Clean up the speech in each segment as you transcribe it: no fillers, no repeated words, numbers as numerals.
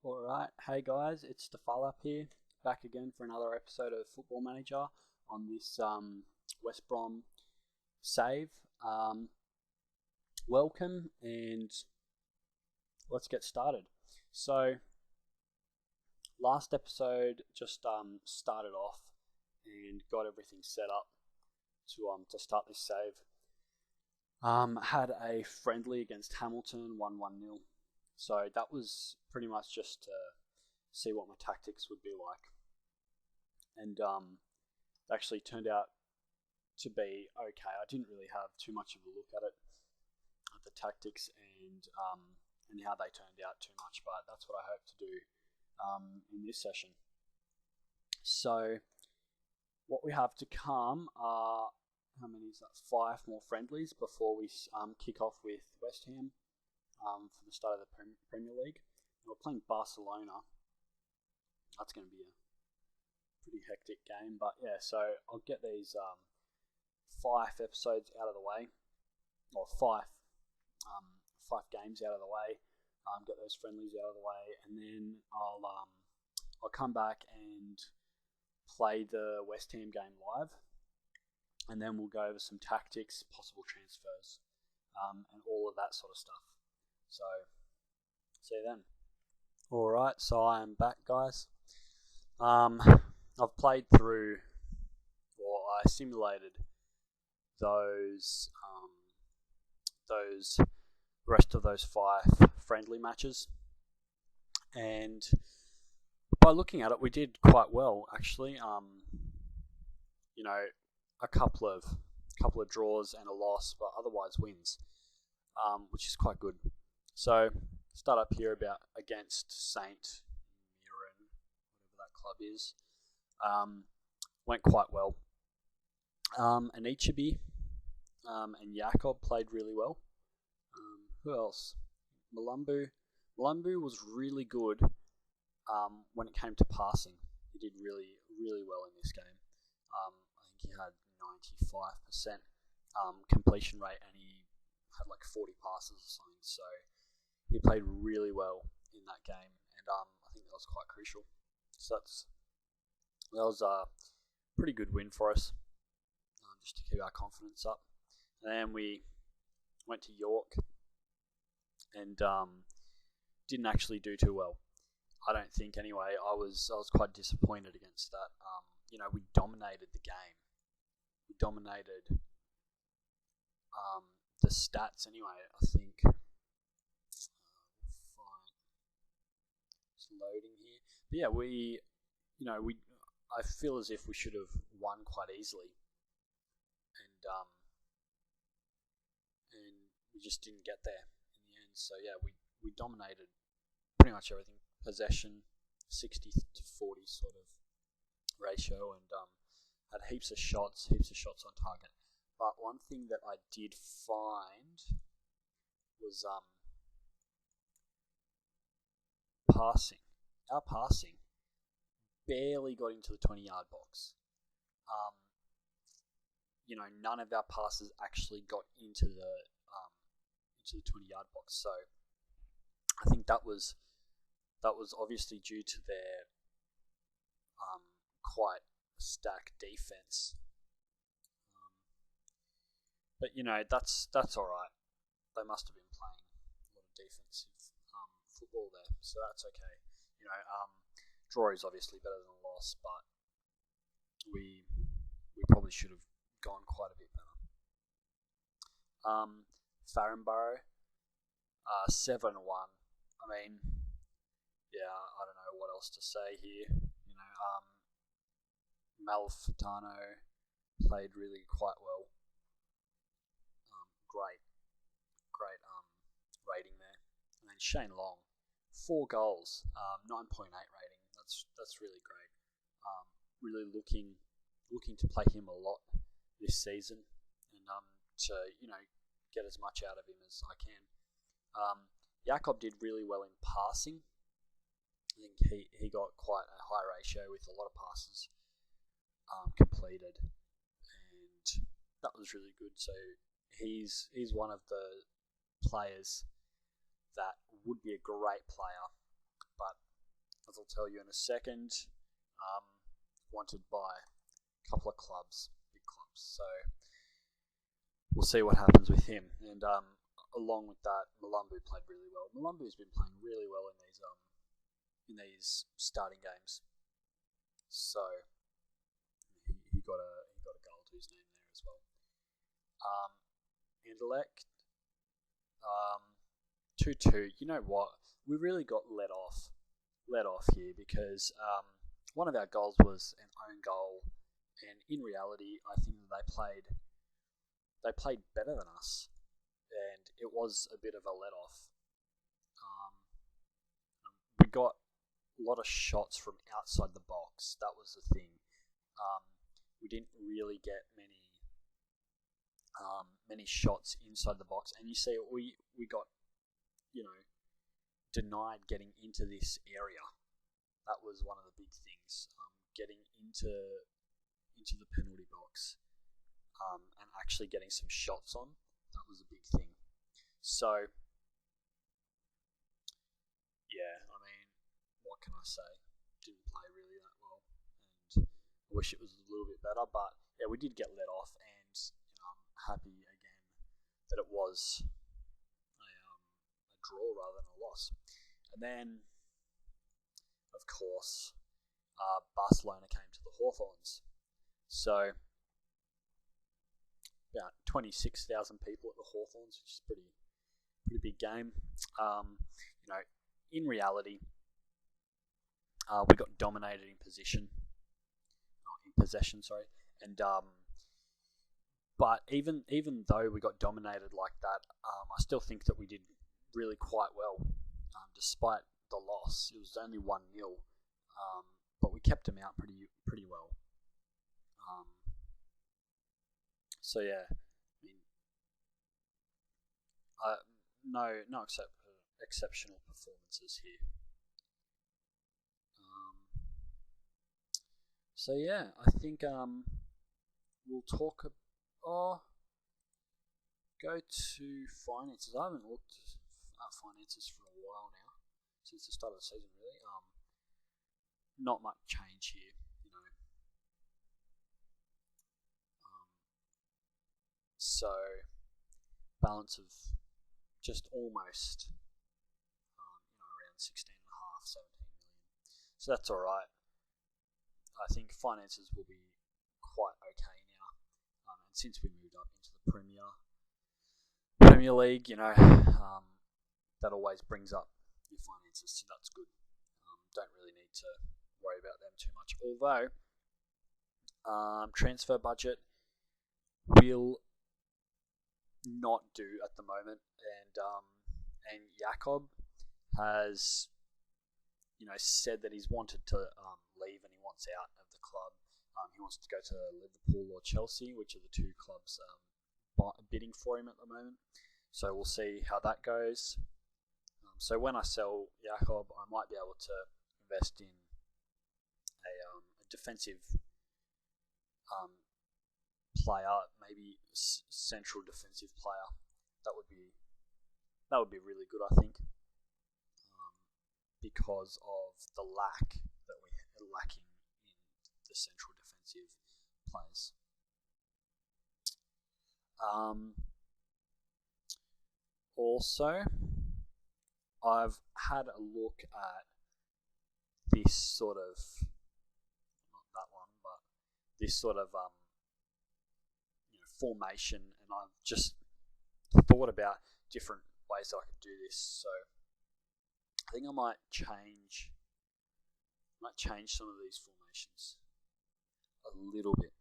Alright, hey guys, it's Stefalap here, back again for another episode of Football Manager on this West Brom save. Welcome and let's get started. So, last episode just started off and got everything set up to start this save. Had a friendly against Hamilton, 1-1-0. So that was pretty much just to see what my tactics would be like. And it actually turned out to be okay. I didn't really have too much of a look at it, at the tactics and how they turned out too much, but that's what I hope to do in this session. So what we have to come are, how many is that? 5 more friendlies before we kick off with West Ham. For the start of the Premier League. We're playing Barcelona. That's going to be a pretty hectic game, but yeah, so I'll get these 5 episodes out of the way, or 5 games out of the way, get those friendlies out of the way, and then I'll come back and play the West Ham game live, and then we'll go over some tactics, possible transfers, and all of that sort of stuff. So, see you then. Alright, so I am back, guys. I've played through, or I simulated those rest of those 5 friendly matches, and by looking at it, we did quite well actually. A couple of draws and a loss, but otherwise wins, which is quite good. So, start up here against Saint Mirren, whatever that club is. Went quite well. And Ichibi and Jakob played really well. Who else? Malumbu. Malumbu was really good when it came to passing. He did really, really well in this game. I think he had 95% completion rate, and he had like 40 passes or something. So he played really well in that game, and I think that was quite crucial. So that was a pretty good win for us, just to keep our confidence up. And then we went to York, and didn't actually do too well. I don't think anyway. I was quite disappointed against that. We dominated the game. We dominated the stats anyway. I think. Loading here, but yeah, I feel as if we should have won quite easily, and we just didn't get there in the end. So yeah, we dominated pretty much everything. Possession, 60 to 40 sort of ratio, and had heaps of shots on target. But one thing that I did find was passing. Our passing barely got into the 20-yard box. None of our passes actually got into the 20-yard box. So I think that was obviously due to their quite stacked defense. But that's all right. They must have been playing a lot of defensive football there, so that's okay. Draw is obviously better than a loss, but we probably should have gone quite a bit better. Farnborough, 7-1. I mean, yeah, I don't know what else to say here. Malfitano played really quite well. Great rating there. And then Shane Long, 4 goals, 9.8 rating. That's really great. Really looking to play him a lot this season, and to get as much out of him as I can. Jakob did really well in passing. I think he got quite a high ratio with a lot of passes completed, and that was really good. So he's one of the players that would be a great player, but as I'll tell you in a second, wanted by a couple of clubs, big clubs. So we'll see what happens with him. And along with that, Malumbu played really well. Malumbu's been playing really well in these starting games. So he got a goal to his name there as well. Intellect, 2-2. You know what? We really got let off here because one of our goals was an own goal, and in reality, I think they played better than us, and it was a bit of a let off. We got a lot of shots from outside the box. That was the thing. We didn't really get many shots inside the box, and you see we got, denied getting into this area. That was one of the big things. Getting into the penalty box and actually getting some shots on. That was a big thing. So yeah, I mean, what can I say? Didn't play really that well, and I wish it was a little bit better. But yeah, we did get let off, and I'm happy again that it was a draw rather than a loss. And then, of course, Barcelona came to the Hawthorns. So about 26,000 people at the Hawthorns, which is pretty big game. In reality, we got dominated in possession, and but even though we got dominated like that, I still think that we did really quite well, despite the loss. It was only 1-0, but we kept them out pretty well. So yeah, I mean, no exceptional performances here. So yeah, I think we'll talk. Go to finances. I haven't looked at finances for a while now, since the start of the season. Really, not much change here. So balance of just almost, around 16.5, 17 million. So that's all right. I think finances will be quite okay now, and since we moved up into the Premier League, that always brings up your finances, so that's good. Don't really need to worry about them too much. Although transfer budget will not do at the moment, and Jakob has said that he's wanted to leave and he wants out of the club. He wants to go to Liverpool or Chelsea, which are the two clubs bidding for him at the moment. So we'll see how that goes. So when I sell Jakob, I might be able to invest in a defensive player, maybe central defensive player. That would be really good, I think, because of the lack that we're lacking in the central defensive players. Also, I've had a look at this sort of, not that one, but this sort of formation, and I've just thought about different ways I could do this. So I think I might change some of these formations a little bit.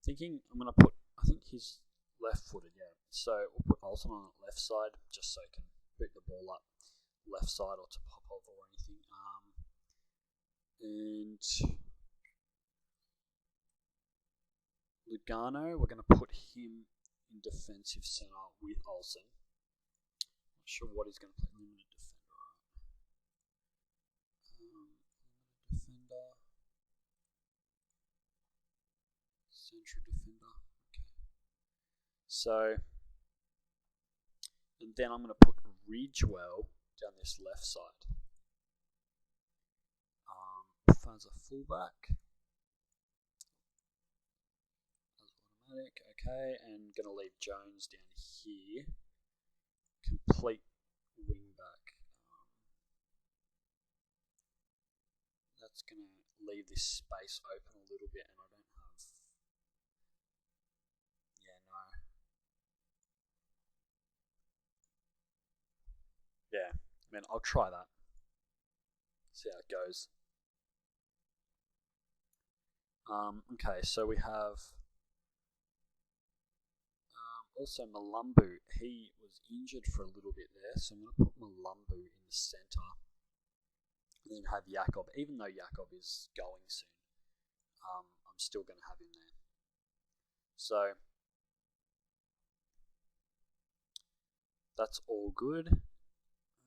Thinking I'm going to put, I think he's left-footed, yeah. So we'll put Olsen on the left side, just so he can boot the ball up left side or to Popov or anything. And Lugano, we're going to put him in defensive centre with Olsen. Not sure what he's going to play. Limited defender, central defender. Okay. So, and then I'm going to put Ridgewell down this left side. as a fullback. As automatic, okay, and going to leave Jones down here. Complete wing back. That's going to leave this space open a little bit, and I don't have. Yeah, no. Yeah, I mean, I'll try that. See how it goes. Okay, so we have also Malumbu. He was injured for a little bit there, so I'm going to put Malumbu in the centre. And then have Jakob. Even though Jakob is going soon, I'm still going to have him there. So that's all good.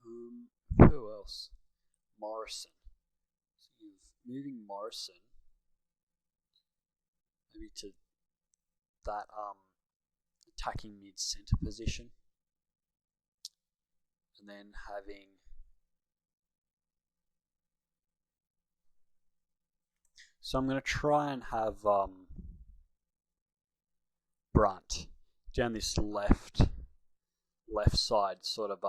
Who else? Morrison. So you're moving Morrison maybe to that attacking mid centre position, and then having so I'm going to try and have Brunt down this left side, sort of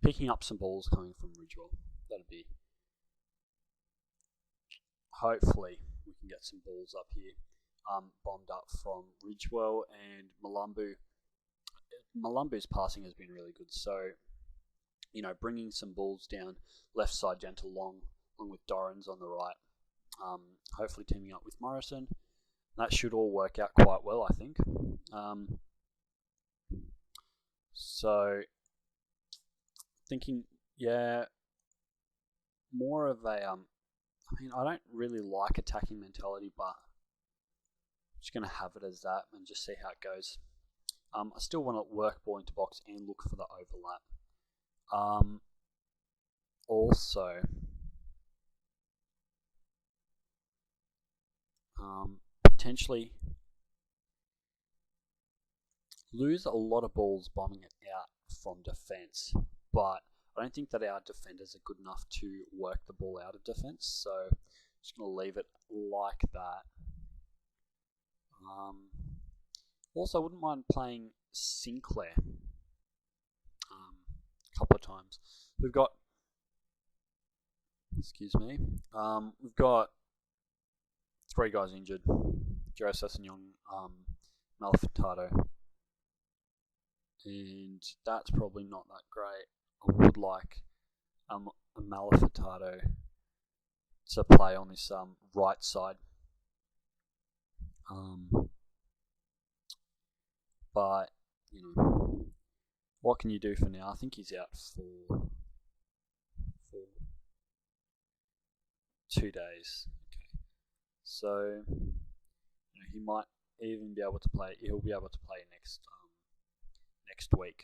picking up some balls coming from Ridgewell. That'd be, hopefully we can get some balls up here bombed up from Ridgewell and Malumbu. Malumbu's passing has been really good, so bringing some balls down left side down to Long with Dorrans on the right, hopefully teaming up with Morrison. That should all work out quite well, I think. So thinking, yeah, more of a I don't really like attacking mentality, but I'm just going to have it as that and just see how it goes. I still want to work ball into box and look for the overlap. Also, potentially lose a lot of balls bombing it out from defence, but I don't think that our defenders are good enough to work the ball out of defence, so I'm just going to leave it like that. Also, I wouldn't mind playing Sinclair a couple of times. We've got, we've got 3 guys injured: Joe Sessignon, Malafitado, and that's probably not that great. I would like a Malafitado to play on this right side. But what can you do for now? I think he's out for 2 days. Okay, so he might even be able to play. He'll be able to play next week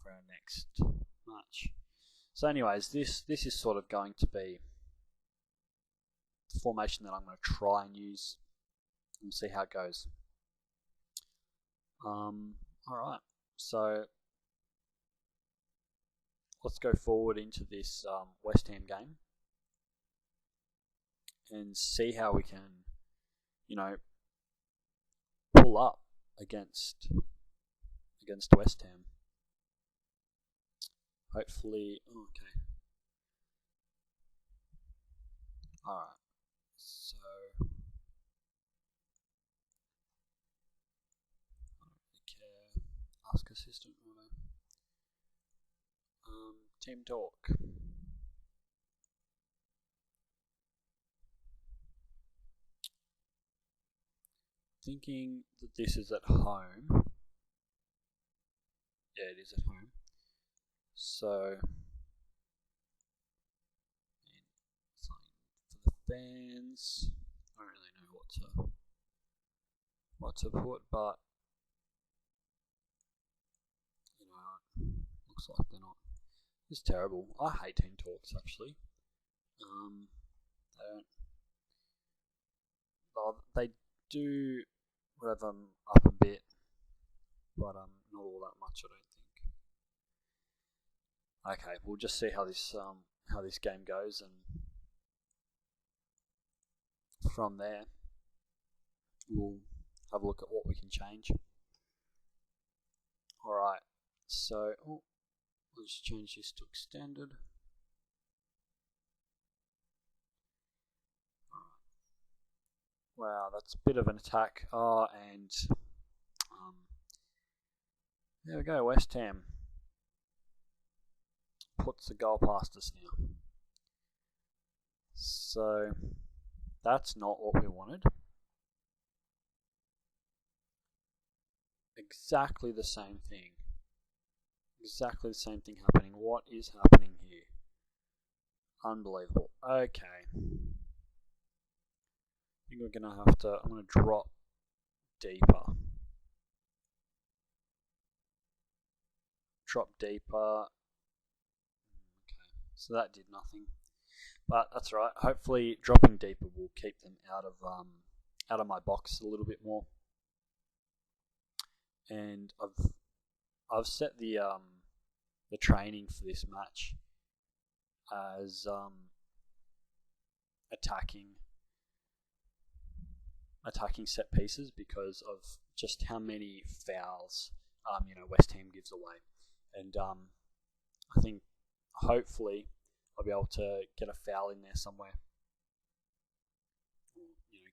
for our next match. So, anyways, this is sort of going to be the formation that I'm going to try and use and see how it goes. Alright, so let's go forward into this West Ham game and see how we can, pull up against West Ham. Hopefully, okay. Alright, so ask assistant, team talk. Thinking that this is at home. Yeah, it is at home. So, something for the fans. I don't really know what to put, but looks like they're not. It's terrible. I hate team talks actually. They do rev them up a bit, but not all that much, I don't think. Okay, we'll just see how this how this game goes, and from there we'll have a look at what we can change. Alright, so let's change this to extended. Wow, that's a bit of an attack. And there we go, West Ham puts the goal past us now. So that's not what we wanted. Exactly the same thing. Exactly the same thing happening. What is happening here? Unbelievable. Okay. I think we're gonna have to. I'm gonna drop deeper. Drop deeper. Okay, so that did nothing, but that's right. Hopefully, dropping deeper will keep them out of my box a little bit more. And I've set the training for this match as attacking set pieces because of just how many fouls West Ham gives away, and I think hopefully I'll be able to get a foul in there somewhere,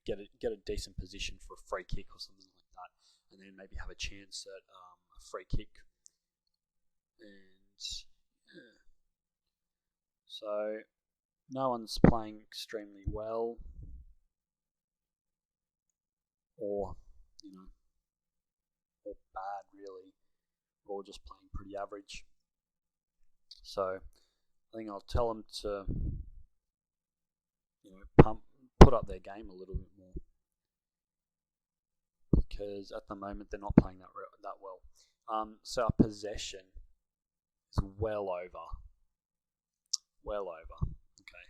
get a decent position for a free kick or something like that, and then maybe have a chance at a free kick. And yeah. So no one's playing extremely well, or or bad really. We're all just playing pretty average. So I think I'll tell them to put up their game a little bit more, because at the moment they're not playing that well. So our possession is well over. Okay.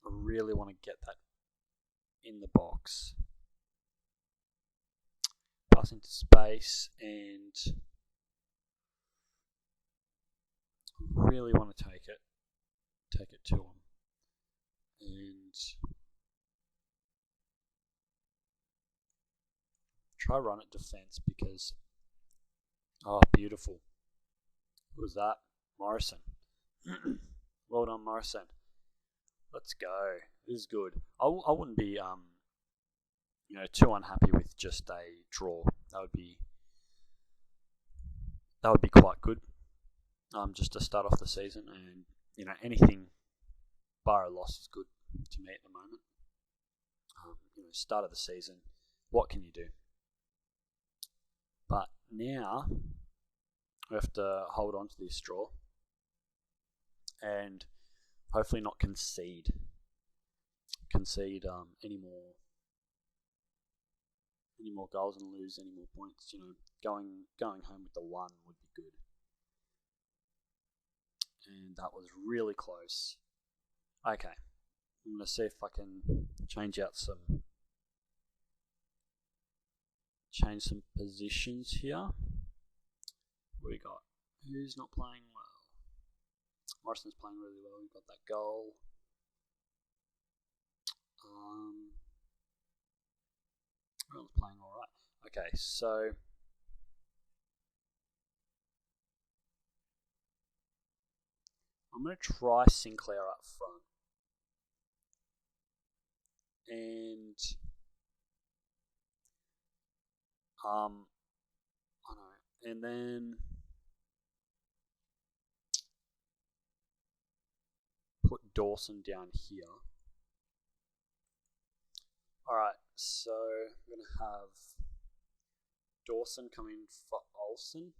I really want to get that in the box. Pass into space, and really want to take it to him, and try run at defense because beautiful. Who was that? Morrison. Well done, Morrison. Let's go. This is good. I wouldn't be too unhappy with just a draw. That would be quite good. Just to start off the season, and anything bar a loss is good to me at the moment. Start of the season, what can you do? But now we have to hold on to this draw and hopefully not concede any more goals and lose any more points. Going home with the 1 would be good. And that was really close. Okay, I'm going to see if I can change some positions here. What we got? Who's not playing well? Morrison's playing really well. We got that goal. Everyone's playing all right. Okay, so I'm going to try Sinclair up front. And I know. And then put Dawson down here. Alright, so I'm going to have Dawson come in for Olsen,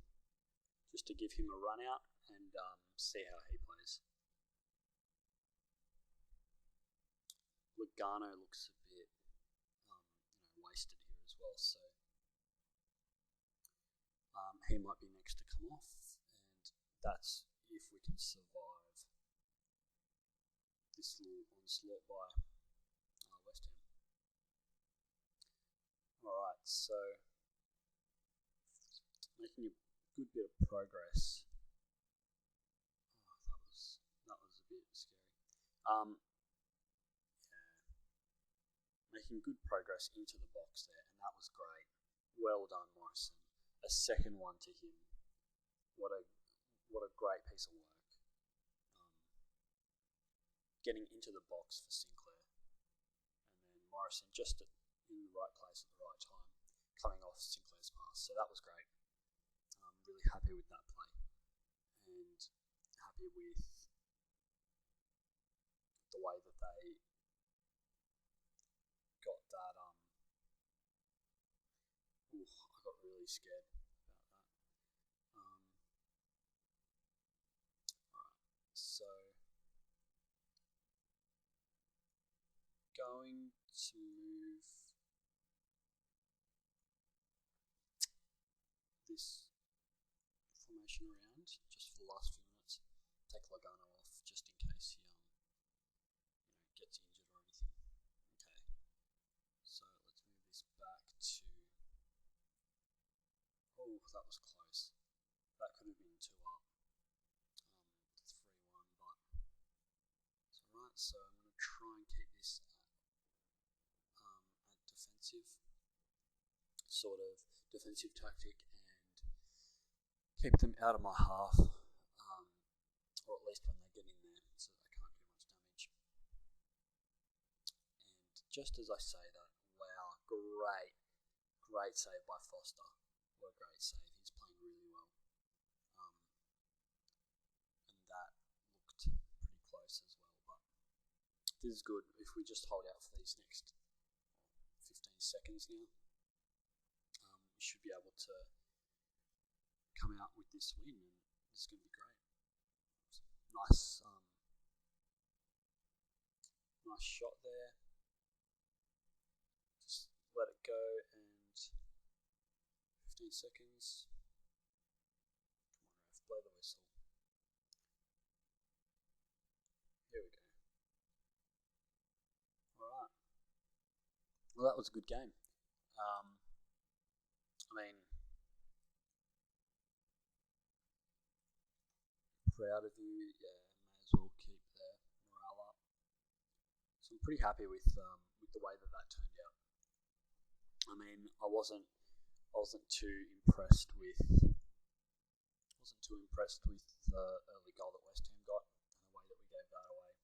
just to give him a run out and see how he plays. Lugano looks a bit wasted here as well, so he might be next to come off, and that's if we can survive this little onslaught by West Ham. Alright, so making a good bit of progress. Making good progress into the box there, and that was great. Well done, Morrison. A second one to him. What a great piece of work. Getting into the box for Sinclair, and then Morrison just in the right place at the right time, coming off Sinclair's pass. So that was great. I'm really happy with that play, and happy with the way that they got that. I got really scared about that. Alright, so going to move this formation around just for the last few minutes. Take Logano off just in case he gets injured or anything. Okay, so let's move this back to. Oh, that was close. That could have been 2 up. 3-1, but it's alright. So I'm going to try and keep this at defensive, sort of defensive tactic, and keep them out of my half, or at least when they get in there, so they can't do much damage. And just as I say that, wow, great save by Foster. What a great save. He's playing really well. And that looked pretty close as well, but this is good. If we just hold out for these next 15 seconds now, we should be able to come out with this win, and it's going to be great. Nice, nice shot there. Just let it go, and 15 seconds. Come on, ref, blow the whistle. Here we go. Alright. Well, that was a good game. Proud of you. Yeah, may as well keep the morale up. So I'm pretty happy with the way that turned out. I wasn't too impressed with the early goal that West Ham got and the way that we gave that away.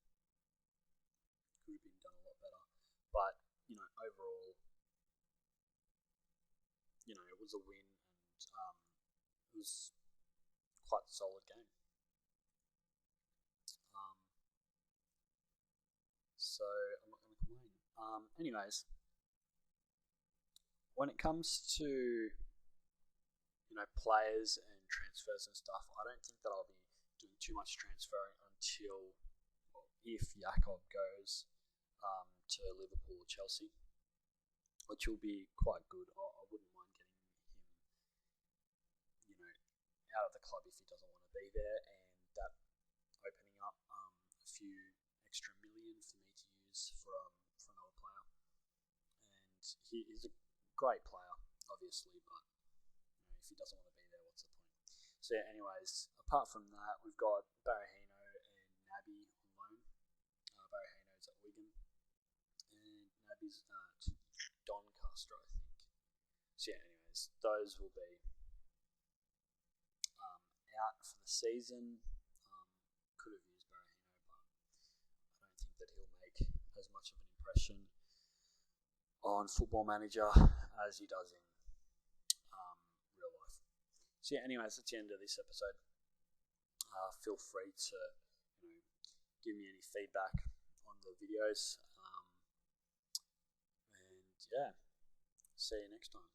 Could have been done a lot better, but overall, it was a win, and it was quite a solid game. So I'm not going to complain. Anyways, when it comes to players and transfers and stuff, I don't think that I'll be doing too much transferring until, if Jakob goes to Liverpool or Chelsea, which will be quite good. I wouldn't mind getting him, out of the club if he doesn't want to be there, and that opening up a few extra million for me to use for another player. And he is a great player, obviously, but if he doesn't want to be there, what's the point? So yeah, anyways, apart from that, we've got Barahino and Naby on loan. Barahino's at Wigan, and Naby's at Doncaster, I think. So yeah, anyways, those will be out for the season. Could have used Barahino, but I don't think that he'll make as much of an impression on Football Manager as he does in real life. So yeah, anyways, that's the end of this episode. Feel free to give me any feedback on the videos, and yeah, see you next time.